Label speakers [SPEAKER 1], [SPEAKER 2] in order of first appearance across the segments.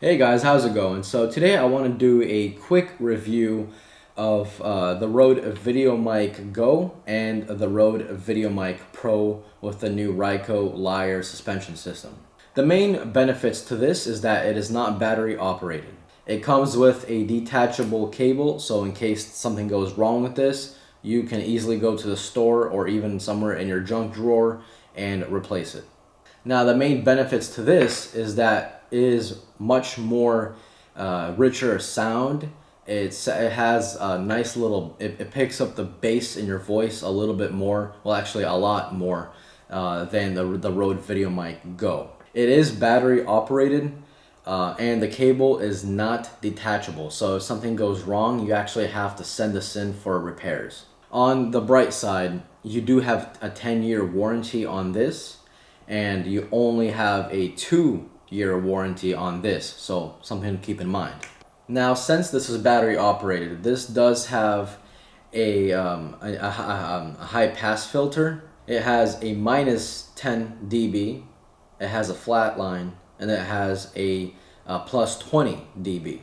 [SPEAKER 1] Hey guys, how's it going? So today I want to do a quick review of the Rode Videomic Go and the Rode Videomic Pro with the new Rycote Lyre suspension system. The main benefits to this is that it is not battery operated. It comes with a detachable cable, so in case something goes wrong with this, you can easily go to the store or even somewhere in your junk drawer and replace it. Now, the main benefits to this is that it is much more richer sound. It has a nice little, it picks up the bass in your voice a little bit more, well actually a lot more than the Rode Videomic Go. It is battery operated and the cable is not detachable. So if something goes wrong, you actually have to send this in for repairs. On the bright side, you do have a 10-year warranty on this, and you only have a 2-year warranty on this, so something to keep in mind. Now, since this is battery operated, this does have a high pass filter. It has a minus 10 dB, it has a flat line, and it has a plus 20 dB.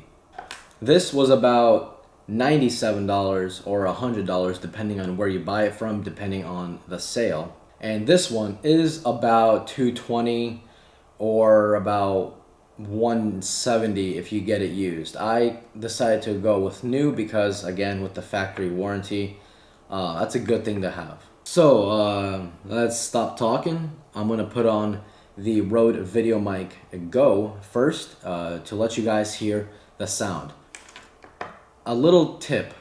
[SPEAKER 1] This was about $97 or $100 depending on where you buy it from, depending on the sale. And this one is about $220 or about $170 if you get it used. I decided to go with new because, again, with the factory warranty, that's a good thing to have. So let's stop talking. I'm gonna put on the Rode Videomic Go first to let you guys hear the sound. A little tip,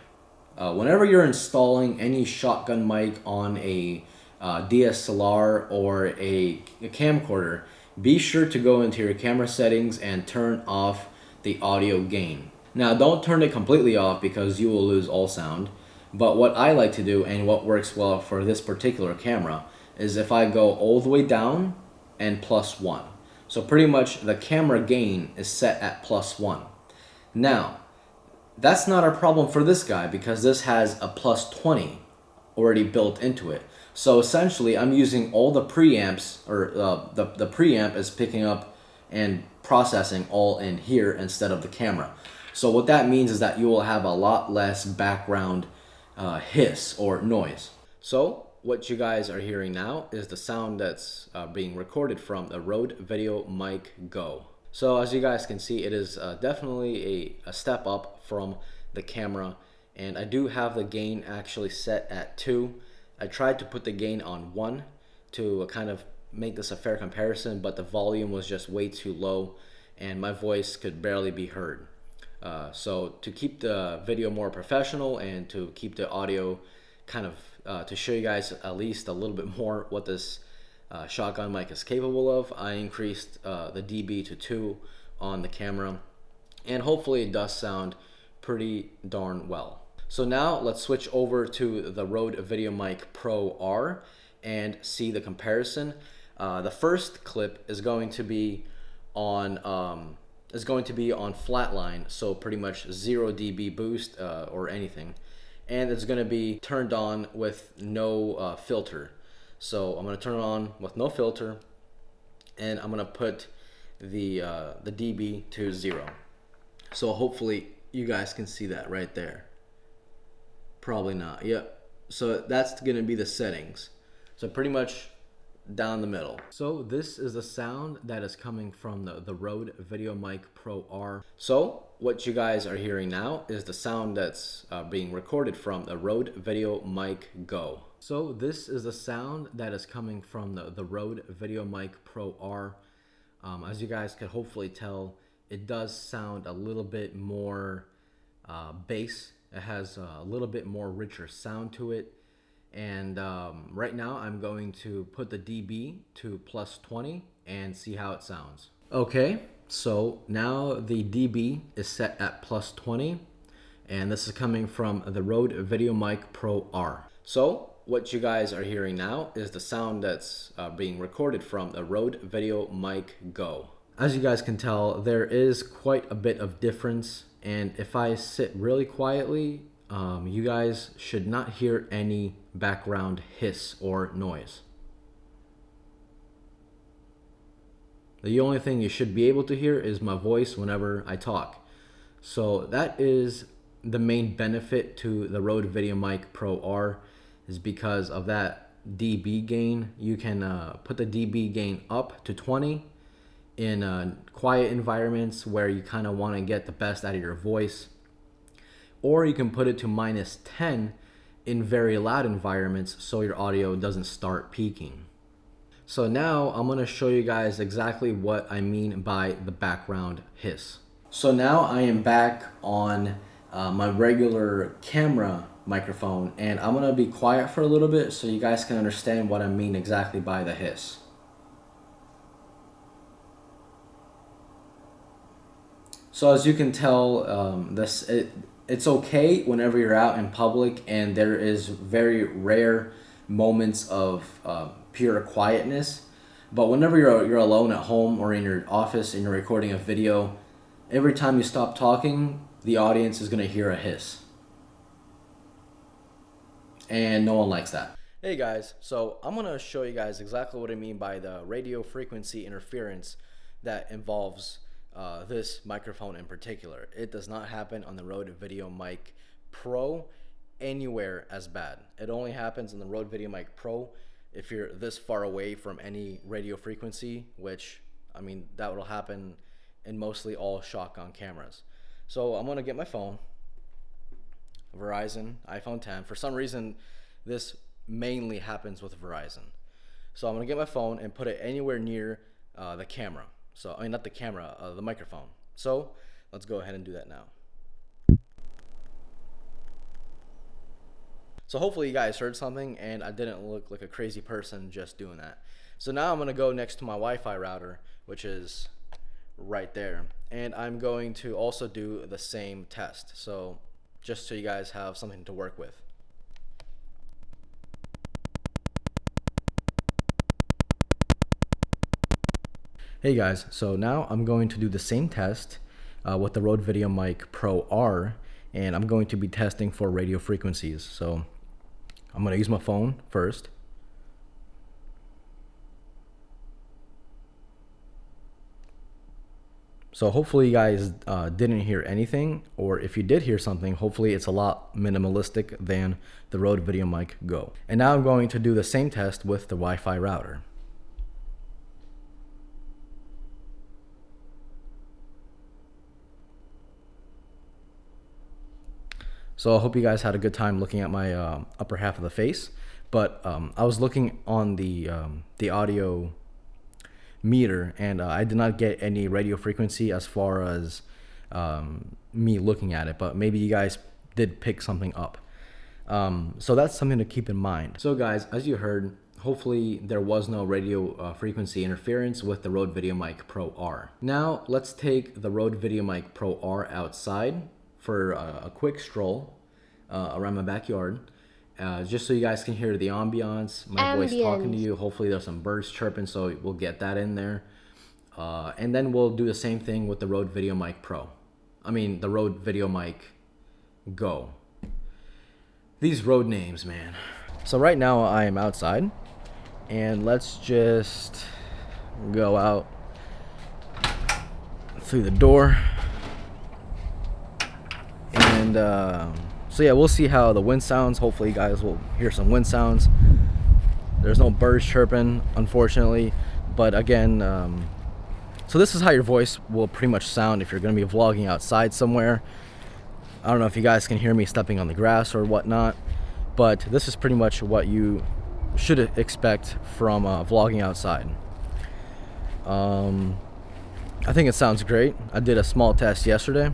[SPEAKER 1] whenever you're installing any shotgun mic on a DSLR or a camcorder, be sure to go into your camera settings and turn off the audio gain. Now, don't turn it completely off because you will lose all sound, but what I like to do and what works well for this particular camera is if I go all the way down and +1. So pretty much the camera gain is set at +1. Now, that's not a problem for this guy because this has a plus 20 already built into it. So essentially I'm using all the preamps, or the preamp is picking up and processing all in here instead of the camera. So what that means is that you will have a lot less background hiss or noise. So what you guys are hearing now is the sound that's being recorded from the Rode Videomic Go. So as you guys can see, it is definitely a step up from the camera, and I do have the gain actually set at 2. I tried to put the gain on 1 to kind of make this a fair comparison, but the volume was just way too low and my voice could barely be heard. So to keep the video more professional and to keep the audio kind of to show you guys at least a little bit more what this shotgun mic is capable of, I increased the dB to 2 on the camera, and hopefully it does sound pretty darn well. So now let's switch over to the Rode Videomic Pro R and see the comparison. The first clip is going to be on flatline, so pretty much 0 dB boost or anything, and it's going to be turned on with no filter. So I'm going to turn it on with no filter, and I'm going to put the dB to 0. So hopefully you guys can see that right there. Probably not. Yep. So that's going to be the settings. So pretty much down the middle. So this is the sound that is coming from the Rode Videomic Pro R. So what you guys are hearing now is the sound that's being recorded from the Rode Videomic Go. So this is the sound that is coming from the Rode Videomic Pro R. As you guys can hopefully tell, it does sound a little bit more bass. It has a little bit more richer sound to it. And right now I'm going to put the dB to +20 and see how it sounds. Okay, so now the dB is set at +20, and this is coming from the Rode Videomic Pro R. So what you guys are hearing now is the sound that's being recorded from the Rode Videomic Go. As you guys can tell, there is quite a bit of difference, and if I sit really quietly, you guys should not hear any background hiss or noise. The only thing you should be able to hear is my voice whenever I talk. So that is the main benefit to the Rode Videomic Pro R, is because of that dB gain. You can put the dB gain up to 20 in quiet environments where you kind of want to get the best out of your voice, or you can put it to -10 in very loud environments so your audio doesn't start peaking. So now I'm going to show you guys exactly what I mean by the background hiss. So now I am back on my regular camera microphone, and I'm going to be quiet for a little bit so you guys can understand what I mean exactly by the hiss. So as you can tell, it's okay whenever you're out in public and there is very rare moments of pure quietness. But whenever you're alone at home or in your office and you're recording a video, every time you stop talking, the audience is going to hear a hiss. And no one likes that. Hey guys, so I'm going to show you guys exactly what I mean by the radio frequency interference that involves this microphone in particular. It does not happen on the Rode Videomic Pro anywhere as bad. It only happens in the Rode Videomic Pro if you're this far away from any radio frequency, which, I mean, that will happen in mostly all shotgun cameras. So I'm gonna get my phone, Verizon iPhone 10. For some reason, this mainly happens with Verizon. So I'm gonna get my phone and put it anywhere near the camera. So, I mean, not the camera, the microphone. So let's go ahead and do that now. So hopefully you guys heard something and I didn't look like a crazy person just doing that. So now I'm going to go next to my Wi-Fi router, which is right there. And I'm going to also do the same test. So just so you guys have something to work with. Hey guys, so now I'm going to do the same test with the Rode Videomic Pro R, and I'm going to be testing for radio frequencies. So I'm going to use my phone first. So hopefully you guys didn't hear anything, or if you did hear something, hopefully it's a lot minimalistic than the Rode Videomic Go. And now I'm going to do the same test with the Wi-Fi router. So I hope you guys had a good time looking at my upper half of the face. But I was looking on the audio meter, and I did not get any radio frequency as far as me looking at it. But maybe you guys did pick something up. So that's something to keep in mind. So guys, as you heard, hopefully there was no radio frequency interference with the Rode Videomic Pro R. Now let's take the Rode Videomic Pro R outside for a quick stroll around my backyard, just so you guys can hear the ambiance, my voice talking to you. Hopefully there's some birds chirping, so we'll get that in there. And then we'll do the same thing with the Rode Videomic Pro. I mean, the Rode Videomic Go. These Rode names, man. So right now I am outside, and let's just go out through the door. And so yeah, we'll see how the wind sounds. Hopefully you guys will hear some wind sounds. There's no birds chirping, unfortunately, but again, so this is how your voice will pretty much sound if you're going to be vlogging outside somewhere. I don't know if you guys can hear me stepping on the grass or whatnot, but this is pretty much what you should expect from vlogging outside. I think it sounds great. I did a small test yesterday,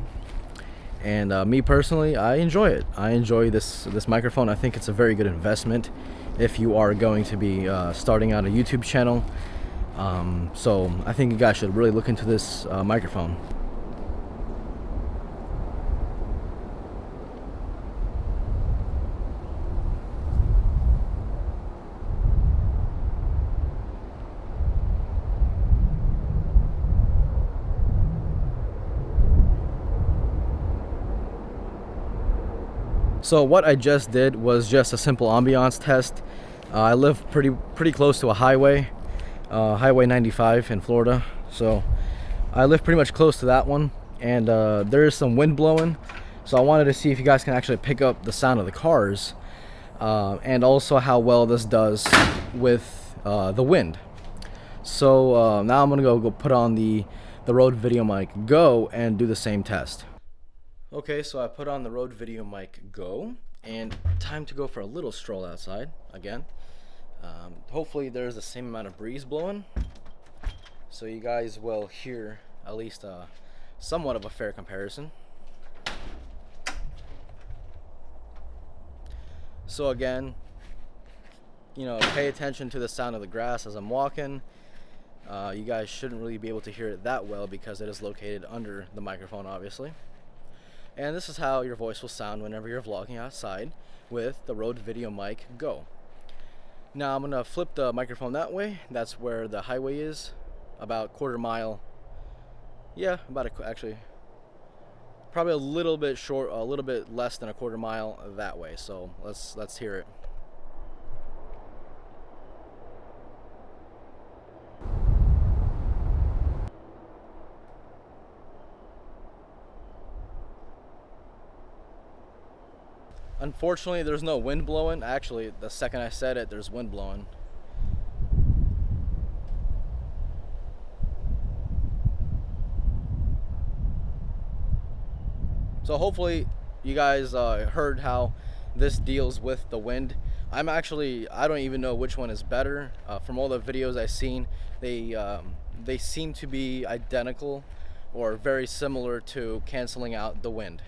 [SPEAKER 1] and me personally, I enjoy it. I enjoy this microphone. I think it's a very good investment if you are going to be starting out a YouTube channel. So I think you guys should really look into this microphone. So what I just did was just a simple ambiance test. I live pretty close to a highway, Highway 95 in Florida. So I live pretty much close to that one, and there is some wind blowing, so I wanted to see if you guys can actually pick up the sound of the cars, and also how well this does with the wind. So now I'm gonna go put on the Rode Videomic Go and do the same test. Okay, so I put on the Rode Videomic Go, and time to go for a little stroll outside again. Hopefully there's the same amount of breeze blowing, so you guys will hear at least somewhat of a fair comparison. So again, you know, pay attention to the sound of the grass as I'm walking. You guys shouldn't really be able to hear it that well because it is located under the microphone, obviously. And this is how your voice will sound whenever you're vlogging outside with the Rode Videomic Go. Now I'm gonna flip the microphone that way. That's where the highway is, about quarter mile. Yeah, actually probably a little bit short, a little bit less than a quarter mile that way. So let's hear it. Unfortunately, there's no wind blowing. Actually, the second I said it, there's wind blowing. So hopefully you guys heard how this deals with the wind. I don't even know which one is better. From all the videos I've seen, they seem to be identical or very similar to canceling out the wind.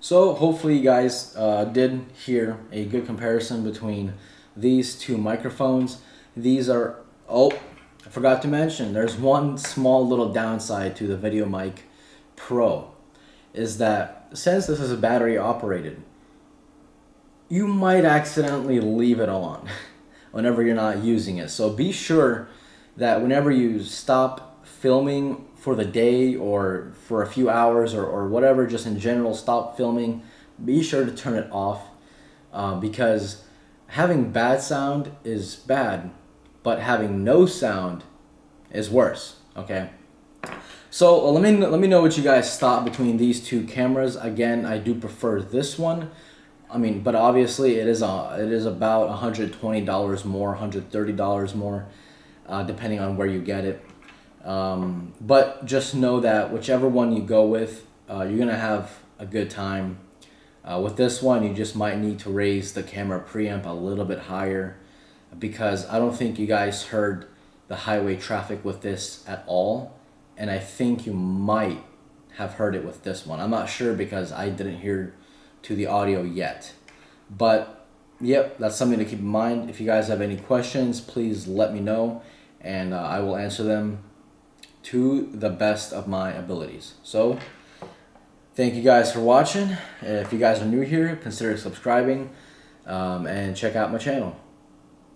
[SPEAKER 1] So hopefully you guys did hear a good comparison between these two microphones. These are, oh, I forgot to mention, there's one small little downside to the Videomic Pro, is that since this is battery operated, you might accidentally leave it on whenever you're not using it. So be sure that whenever you stop filming for the day or for a few hours or whatever, just in general, stop filming, be sure to turn it off, because having bad sound is bad, but having no sound is worse. Okay, so let me know what you guys thought between these two cameras. Again, I do prefer this one. I mean, but obviously it is about $120 more, $130 more, depending on where you get it. But just know that whichever one you go with, you're gonna have a good time. With this one, you just might need to raise the camera preamp a little bit higher, because I don't think you guys heard the highway traffic with this at all, and I think you might have heard it with this one. I'm not sure because I didn't hear to the audio yet. But yep, that's something to keep in mind. If you guys have any questions, please let me know, and I will answer them to the best of my abilities. So thank you guys for watching. If you guys are new here, consider subscribing, and check out my channel.